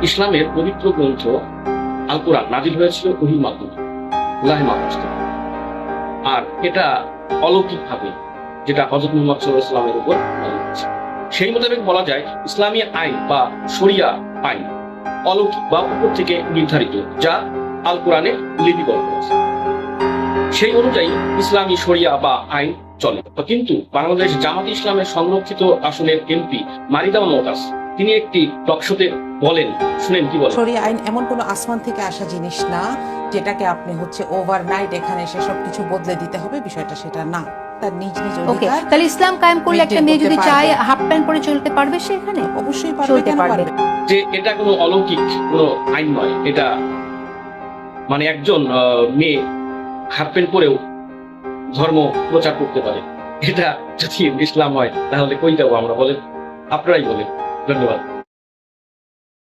ইসলামের পবিত্র গ্রন্থ আল কোরআন নাজিল হয়েছিল ওহীর মাধ্যমে, লাহে মাহফুজ থেকে। আর এটা অলৌকিক ভাবে যেটা হযরত মুহাম্মদ সাল্লাল্লাহু আলাইহি ওয়াসাল্লামের উপর নাযিল হয়েছে। সেই মোতাবেক বলা যায় ইসলামী আইন বা শরিয়া আইন অলৌকিক বা উপর থেকে নির্ধারিত, যা আল কোরআনে লিপিবদ্ধ আছে। সেই অনুযায়ী ইসলামী শরিয়া বা আইন চলে। কিন্তু বাংলাদেশ জামাত ইসলামের সংরক্ষিত আসনের এমপি মারিদা মোতাস তিনি একটি টকশোতে বলেন, শুনেন কি বলেন। শরিয়া আইন এমন কোনো আসমান থেকে আসা জিনিস না যেটাকে আপনি ওভারনাইট এখানে এসে সবকিছু বদলে দিতে হবে, বিষয়টা সেটা না। তার নিজ নিজ ওকে, অধিকার। তাহলে ইসলাম কায়েম করলে একটা মেয়ে যদি করতে চায় পারবে। হাফ প্যান্ট পরে চলতে পারবে সে এখানে? অবশ্যই পারবে, চলতে কেন পারবে। পারবে? যে এটা কোনো অলৌকিক কোনো আইন নয়, এটা মানে একজন মেয়ে হাফ প্যান্ট পরেও ধর্ম প্রচার করতে পারে। এটা যদি ইসলাম হয় তাহলে কই যাবো আমরা, বলেন? আপনারাই বলেন। ধন্যবাদ।